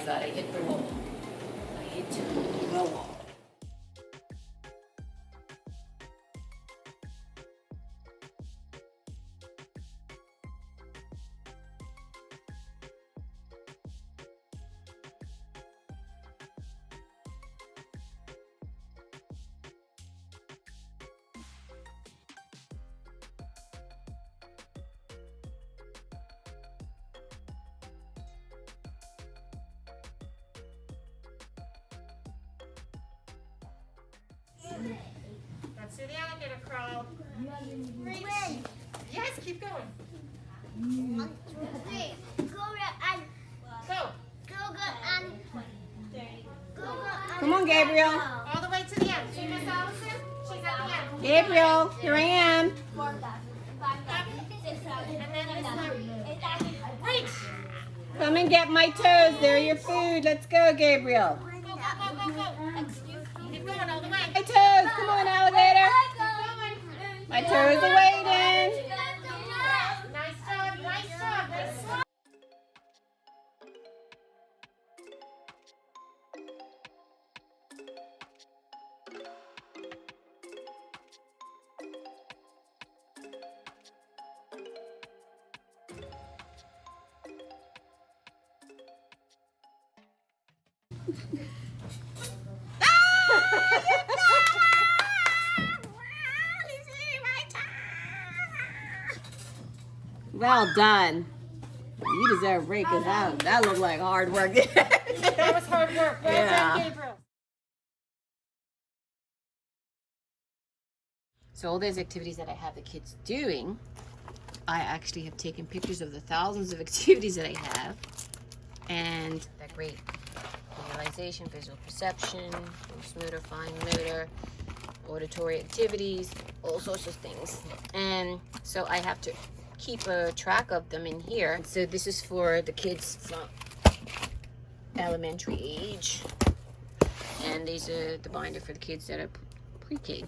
gotta hit the wall. I hit the wall. Let's do the alligator crawl. Reach. Yes, keep going. 1, 2, 3. Go and Go. Come on, Gabriel. All the way to the end. See Miss Allison? She's at the end. Gabriel, here I am. And then this one. Reach. Come and get my toes. They're your food. Let's go, Gabriel. Go, go, go, go, go. Keep going all the way. My toes. Come on, alligator. My toes are waiting. Nice job, nice job. Nice job. Well done. You deserve a break because that looked like hard work. That was hard work. Well done, Gabriel. So all those activities that I have the kids doing, I actually have taken pictures of the thousands of activities that I have. And they're great. Visualization, visual perception, motor, fine motor, auditory activities, all sorts of things. And so I have to keep a track of them in here. So this is for the kids from elementary age. And these are the binder for the kids that are pre-K.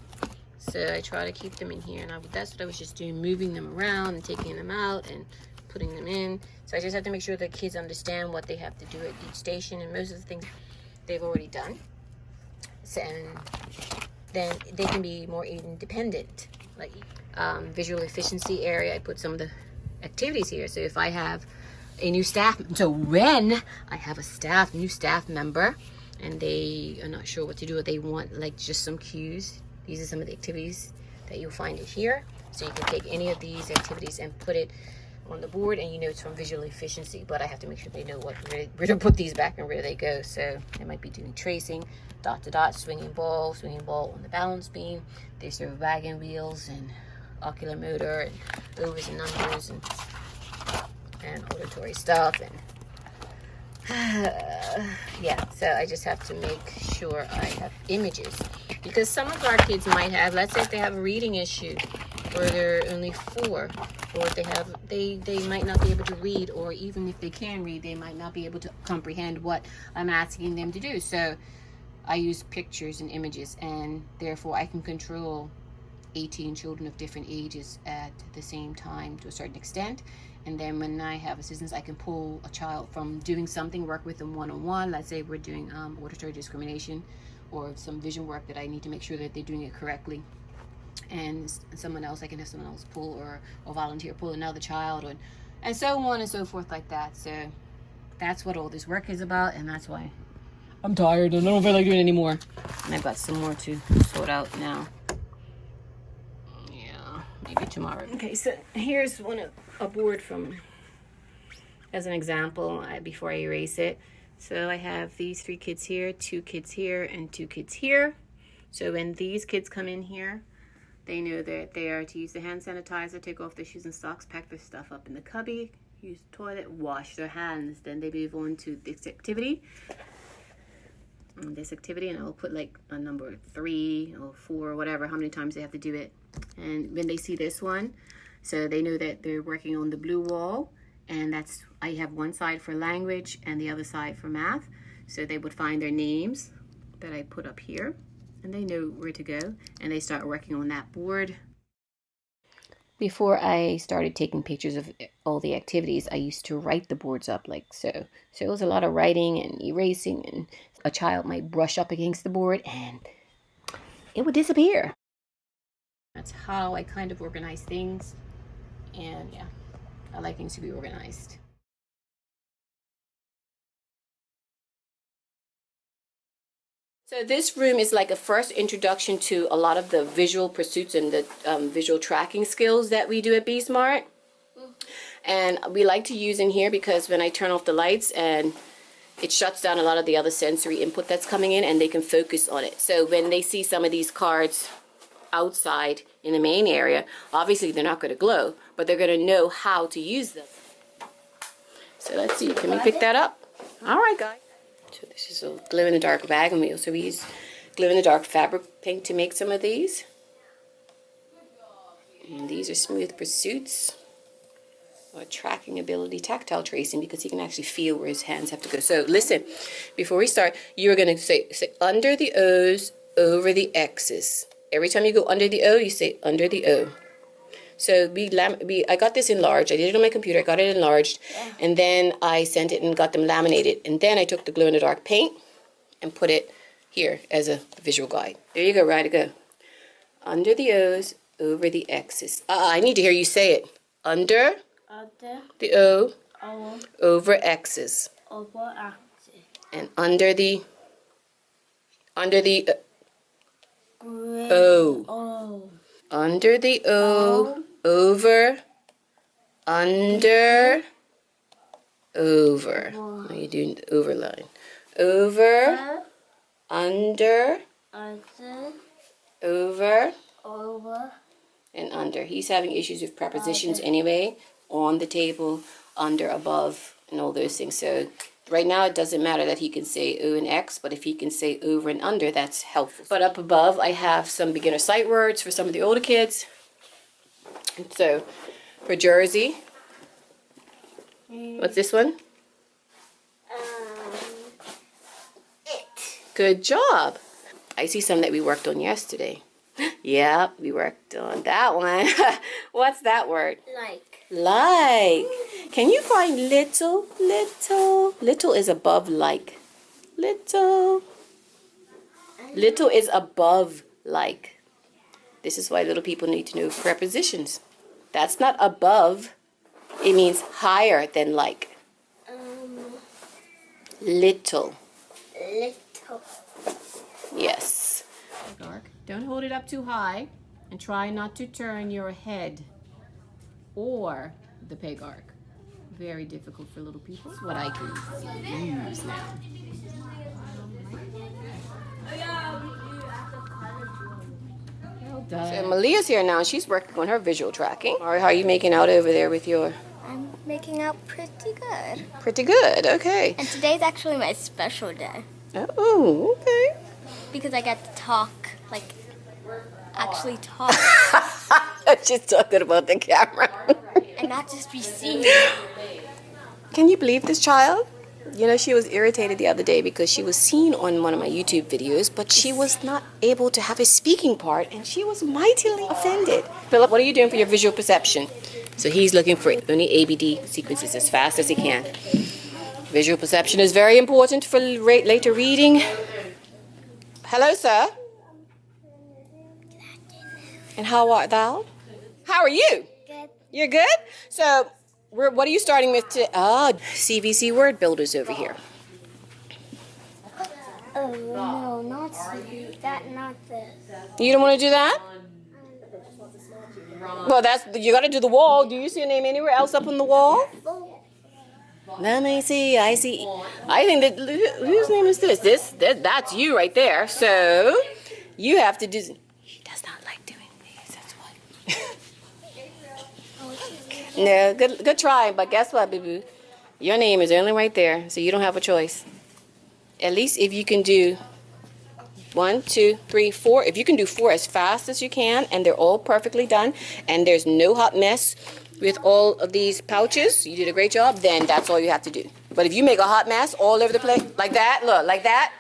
So I try to keep them in here, and that's what I was just doing, moving them around and taking them out and putting them in. So I just have to make sure that kids understand what they have to do at each station, and most of the things they've already done. So, and then they can be more independent. Like visual efficiency area, I put some of the activities here. So if I have a new staff, so when I have a new staff member, and they are not sure what to do, or they want like just some cues, these are some of the activities that you'll find it here. So you can take any of these activities and put it on the board, and you know it's from visual efficiency, but I have to make sure they know where to put these back and where they go. So they might be doing tracing, dot to dot, swinging ball on the balance beam. There's their wagon wheels and ocular motor and overs and unders and auditory stuff, and yeah, so I just have to make sure I have images, because some of our kids might have, let's say if they have a reading issue, or they're only 4, or they might not be able to read, or even if they can read, they might not be able to comprehend what I'm asking them to do. So I use pictures and images, and therefore I can control 18 children of different ages at the same time to a certain extent. And then when I have assistance, I can pull a child from doing something, work with them one-on-one. Let's say we're doing auditory discrimination or some vision work that I need to make sure that they're doing it correctly. And someone else, I can have someone else pull or volunteer pull another child, and so on and so forth like that. So that's what all this work is about, and that's why I'm tired and I don't feel like doing it anymore. And I've got some more to sort out now. Maybe tomorrow. Okay, so here's a board from, as an example, before I erase it. So I have these 3 kids here, 2 kids here, and 2 kids here. So when these kids come in here, they know that they are to use the hand sanitizer, take off their shoes and socks, pack their stuff up in the cubby, use the toilet, wash their hands. Then they move on to this activity. And I will put like a number 3 or 4 or whatever, how many times they have to do it. And when they see this one, so they know that they're working on the blue wall, and I have one side for language and the other side for math. So they would find their names that I put up here, and they know where to go, and they start working on that board. Before I started taking pictures of all the activities, I used to write the boards up like so. So it was a lot of writing and erasing, and a child might brush up against the board and it would disappear. That's how I kind of organize things. And yeah, I like things to be organized. So this room is like a first introduction to a lot of the visual pursuits and the visual tracking skills that we do at BSMART. And we like to use in here because when I turn off the lights, and it shuts down a lot of the other sensory input that's coming in, and they can focus on it. So when they see some of these cards outside in the main area, obviously they're not going to glow, but they're going to know how to use them. So let's see, can we pick that up? All right, guys. So this is a glow-in-the-dark bag, and we also use glow-in-the-dark fabric paint to make some of these. And these are smooth pursuits, or tracking ability, tactile tracing, because he can actually feel where his hands have to go. So listen, before we start, you're going to say under the O's, over the X's. Every time you go under the O, you say under the O. So I got this enlarged. I did it on my computer. I got it enlarged. Yeah. And then I sent it and got them laminated. And then I took the glow-in-the-dark paint and put it here as a visual guide. There you go. Right to go. Under the O's, over the X's. I need to hear you say it. Under the O, over X's. Over X's. And under the O. Under the O, over, under, over. Now you're doing the over line. Over, under, over, and under. He's having issues with prepositions anyway. On the table, under, above, and all those things. So right now it doesn't matter that he can say O and X, but if he can say over and under, that's helpful. But up above, I have some beginner sight words for some of the older kids. And so for Jersey, what's this one? It. Good job. I see some that we worked on yesterday. Yeah, we worked on that one. What's that word? Like. Can you find little? Little is above like. Little is above like. This is why little people need to know prepositions. That's not above. It means higher than like. Little. Yes. Don't hold it up too high, and try not to turn your head or the peg arc. Very difficult for little people. That's what I can use now. Well done. So Malia's here now. She's working on her visual tracking. How are you making out over there with your... I'm making out pretty good. Pretty good, okay. And today's actually my special day. Oh, okay. Because I get to talk, actually talk. She's talking about the camera. And not just be seen. Can you believe this child? You know, she was irritated the other day because she was seen on one of my YouTube videos, but she was not able to have a speaking part, and she was mightily offended. Philip, what are you doing for your visual perception? So he's looking for only ABD sequences as fast as he can. Visual perception is very important for later reading. Hello, sir. And how art thou? How are you? Good. You're good? So, what are you starting with today? Oh, CVC word builders over here. Oh, no, not CB. Not this. You don't want to do that? Well, you got to do the wall. Do you see a name anywhere else up on the wall? Let me see. I see. I think that, whose name is this? That's you right there. So, you have to do... He does not like doing these, that's why. No, good try, but guess what, boo-boo? Your name is only right there, so you don't have a choice. At least if you can do 1, 2, 3, 4. If you can do 4 as fast as you can, and they're all perfectly done, and there's no hot mess with all of these pouches, you did a great job, then that's all you have to do. But if you make a hot mess all over the place, like that, look, like that,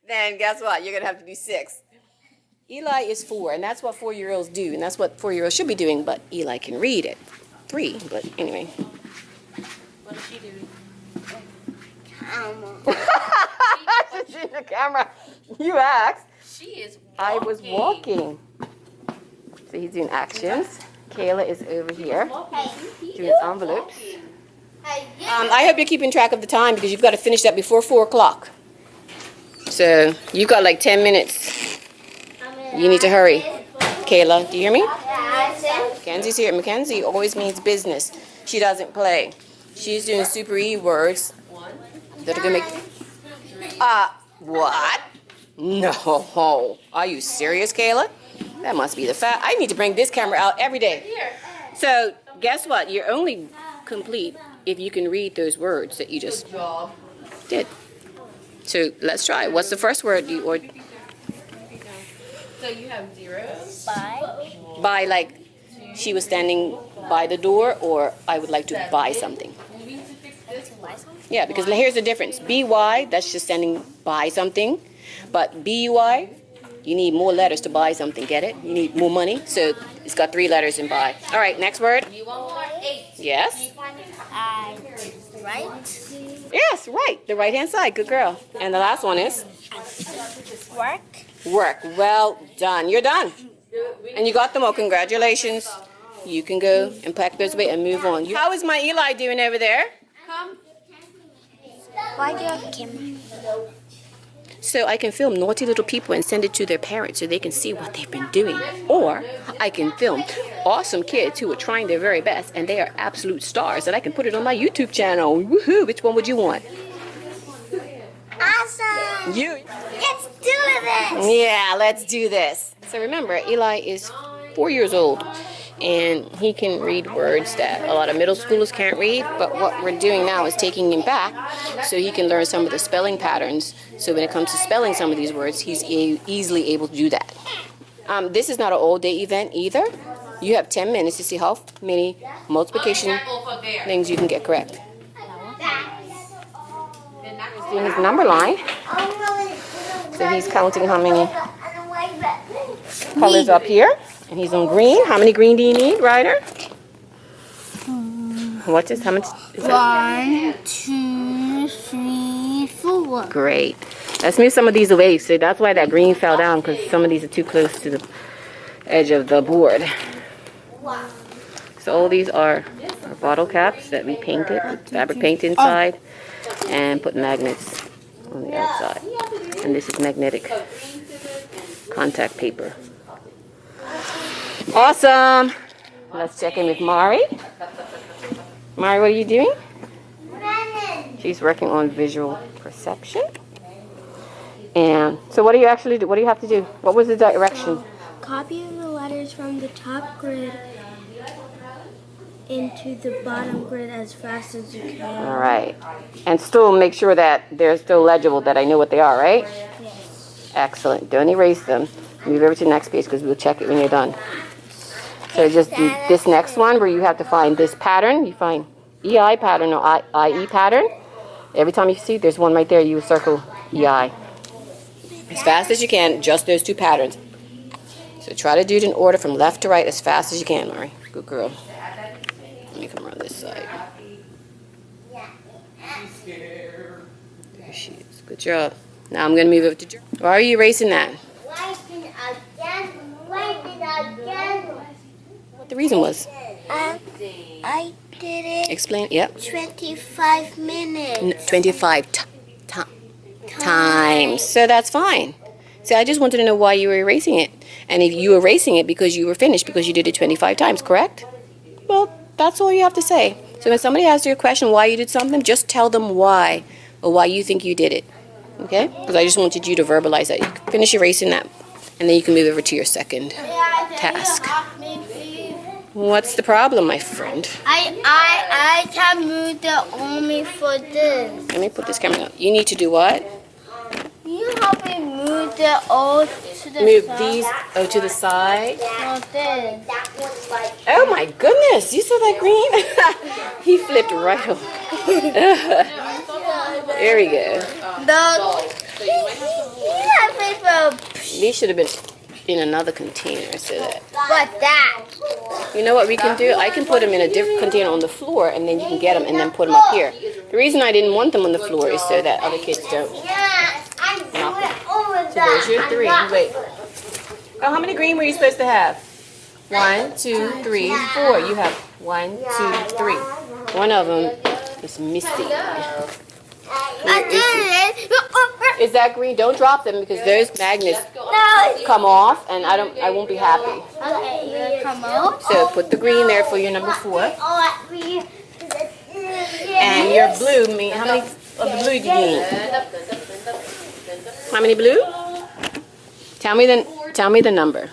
then guess what? You're going to have to do 6. Eli is 4, and that's what 4-year-olds do, and that's what 4-year-olds should be doing, but Eli can read at 3, but anyway. What is she doing? She's in the camera. You asked. She is walking. I was walking. So he's doing actions. Kayla is over here doing envelopes. I hope you're keeping track of the time because you've got to finish that before 4 o'clock. So you've got like 10 minutes. You need to hurry. Kayla, do you hear me? Mackenzie's here. Mackenzie always means business. She doesn't play. She's doing super E words that are going to make... what? No. Are you serious, Kayla? That must be the fact. I need to bring this camera out every day. So guess what? You're only complete if you can read those words that you just did. So let's try. What's the first word you or? So you have 0. By, like she was standing by the door, or I would like to buy something. Yeah, because here's the difference. BY, that's just standing by something, but BUI, you need more letters to buy something. Get it? You need more money, so it's got 3 letters in buy. All right, next word. You want more? 8. Yes. Right? Yes, right. The right-hand side. Good girl. And the last one is? Work. Work. Well done. You're done. And you got them all. Congratulations. You can go and pack those away and move on. How is my Eli doing over there? Come. Why do you have a camera? So I can film naughty little people and send it to their parents so they can see what they've been doing. Or I can film awesome kids who are trying their very best and they are absolute stars and I can put it on my YouTube channel. Woohoo! Which one would you want? Awesome. You. Let's do this. Yeah, let's do this. So remember, Eli is 4 years old and he can read words that a lot of middle schoolers can't read, but what we're doing now is taking him back so he can learn some of the spelling patterns. So when it comes to spelling some of these words, he's easily able to do that. This is not an all-day event either. You have 10 minutes to see how many multiplication things you can get correct. He's doing his number line. So he's counting how many colors up here. And he's on green. How many green do you need, Ryder? What is, how much is that? 1, 2, 3, 4. Great. Let's move some of these away. So that's why that green fell down, because some of these are too close to the edge of the board. So all these are our bottle caps that we painted, put fabric paint inside, and put magnets on the outside. And this is magnetic contact paper. Awesome. Let's check in with Mari. Mari, what are you doing? She's working on visual perception. And so what do you actually do? What do you have to do? What was the direction? Copy the letters from the top grid into the bottom grid as fast as you can. All right. And still make sure that they're still legible, that I know what they are, right? Yes. Excellent. Don't erase them. Move over to the next page because we'll check it when you're done. So just do this next one where you have to find this pattern. You find EI pattern or IE pattern. Every time you see there's one right there, you circle EI. As fast as you can, just those 2 patterns. So try to do it in order from left to right as fast as you can, Mari. Good girl. Let me come around this side. There she is. Good job. Now I'm going to move over to Jeremy. Why are you erasing that? What the reason was? I did it. Explain. Yep. 25 minutes. 25 times. So that's fine. See, I just wanted to know why you were erasing it. And if you were erasing it because you were finished because you did it 25 times, correct? Well, that's all you have to say. So when somebody asks you a question why you did something, just tell them why or why you think you did it. Okay? Because I just wanted you to verbalize that. You can finish erasing that and then you can move over to your second task. What's the problem, my friend? I can move the only for this. Let me put this camera up. You need to do what? You help me move the old to the Move side. these to the side. No, this. Oh my goodness, you saw that green? He flipped right over. There we go. These should have been, in another container so that. What's that? You know what we can do? I can put them in a different container on the floor, and then you can get them and then put them up here. The reason I didn't want them on the floor is so that other kids don't knock them. So there's your 3. Wait. Oh, how many green were you supposed to have? 1, 2, 3, 4. You have 1, 2, 3. One of them is missing. Is that green? Don't drop them because those magnets come off, and I won't be happy. Okay, come on. So put the green there for your number 4. And your blue, how many of the blue do you need? How many blue? Tell me the number.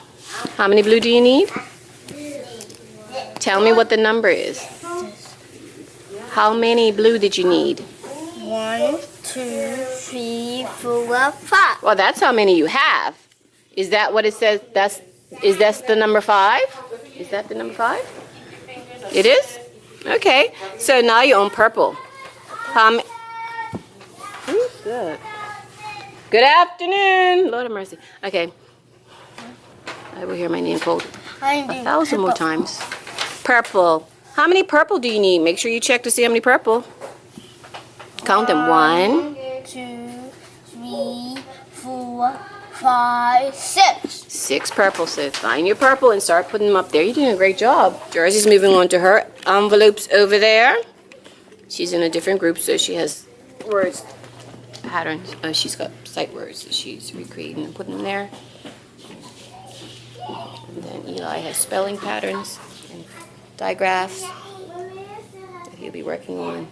How many blue do you need? Tell me what the number is. How many blue did you need? 1, 2, 3, 4, 5. Well, that's how many you have. Is that what it says? Is that the number 5? Is that the number 5? It is? Okay. So now you own purple. Who's that? Good afternoon. Lord have mercy. Okay. I will hear my name called 1,000 more times. Purple. How many purple do you need? Make sure you check to see how many purple. Count them. 1, 2, 3, 4, 5, 6. 6 purple. So find your purple and start putting them up there. You're doing a great job. Jersey's moving on to her envelopes over there. She's in a different group, so she has words, patterns. She's got sight words that she's recreating and putting them there. And then Eli has spelling patterns and digraphs that he'll be working on.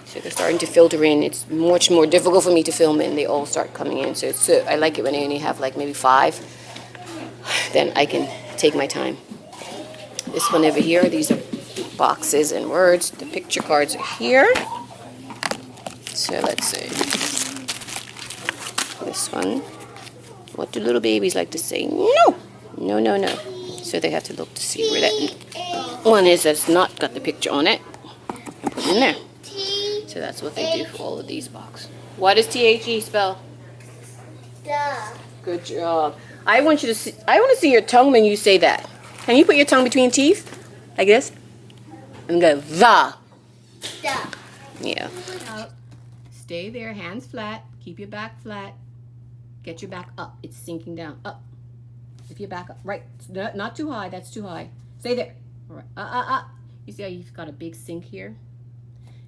So they're starting to filter in. It's much more difficult for me to film in. They all start coming in. So I like it when I only have like maybe 5. Then I can take my time. This one over here, these are boxes and words. The picture cards are here. So let's see. This one. What do little babies like to say? No! No, no, no. So they have to look to see where that one is that's not got the picture on it. And put it in there. So that's what they do for all of these boxes. What does THE spell? Duh. Good job. I want to see your tongue when you say that. Can you put your tongue between teeth? Like this? And go, the. Duh. Yeah. Stay there, hands flat. Keep your back flat. Get your back up. It's sinking down. Up. Lift your back up. Right. Not too high. That's too high. Stay there. Right. You see how you've got a big sink here?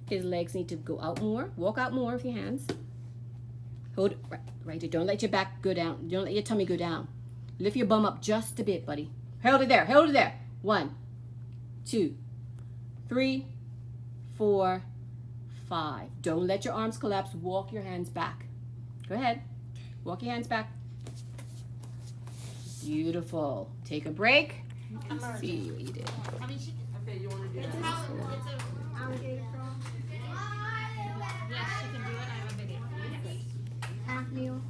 His legs need to go out more. Walk out more with your hands. Hold it right there. Don't let your back go down. Don't let your tummy go down. Lift your bum up just a bit, buddy. Hold it there. Hold it there. 1, 2, 3, 4, 5. Don't let your arms collapse. Walk your hands back. Go ahead. Walk your hands back. Beautiful. Take a break. Let's see what you did. Okay, you want to do that? Yes, she can do it. I have a video. Half meal.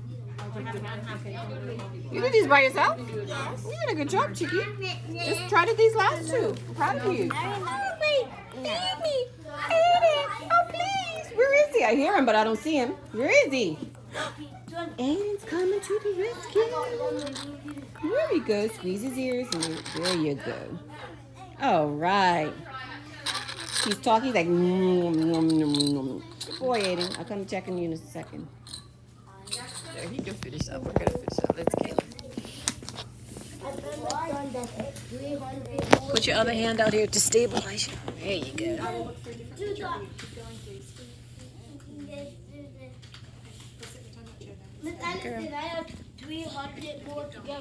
You did these by yourself? Yes. You did a good job, Chicky. Just try to these last 2. I'm proud of you. Oh, wait. Feed me. Oh, please. Where is he? I hear him, but I don't see him. Where is he? Aiden's coming to the rescue. There we go. Squeeze his ears. And there you go. All right. He's talking. He's like, nom, nom, nom, nom. Good boy, Aiden. I'll come check on you in a second. There, he can finish up. We're going to finish up. Let's Caleb. Put your other hand out here to stabilize you. There you go. Miss Allison, I have 300 more to go.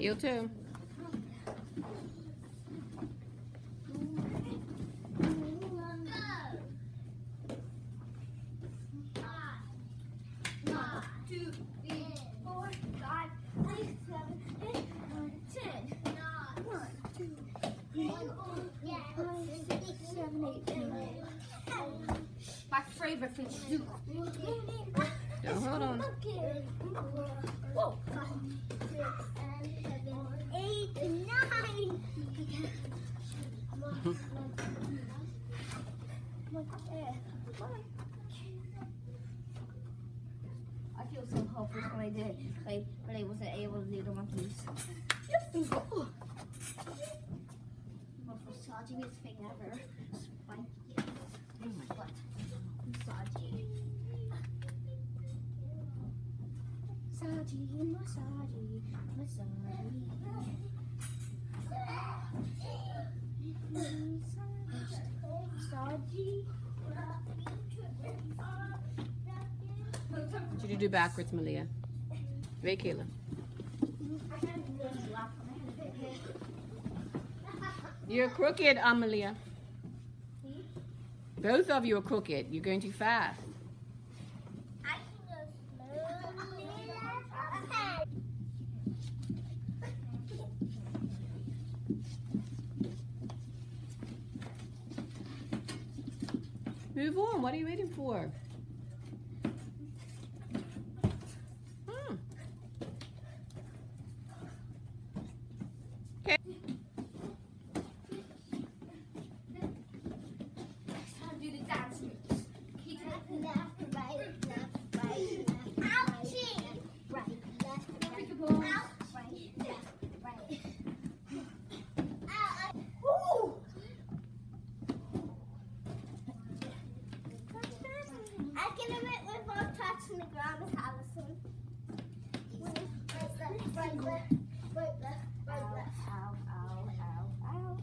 Heel too. My favorite thing to do. Now, hold on. Whoa. 8, 9. I feel so hopeless when I did it, but I wasn't able to do the monkeys. Most misogynist thing ever. Spiky. What? Misogyny. Misogyny, misogyny, misogyny. Misogyny. What did you do backwards, Malia? Wait, Kayla. You're crooked, Amalia. Both of you are crooked. You're going too fast. Move on. What are you waiting for? Okay. Next time, do the dance moves. Keep it left, right, left, right, left, ouchie! Right, left, pick a ball. Right, left, right. Woo! I can admit without touching the ground with Allison. Right, left, right, left, right, left, right, left. Ow, ow, ow, ow.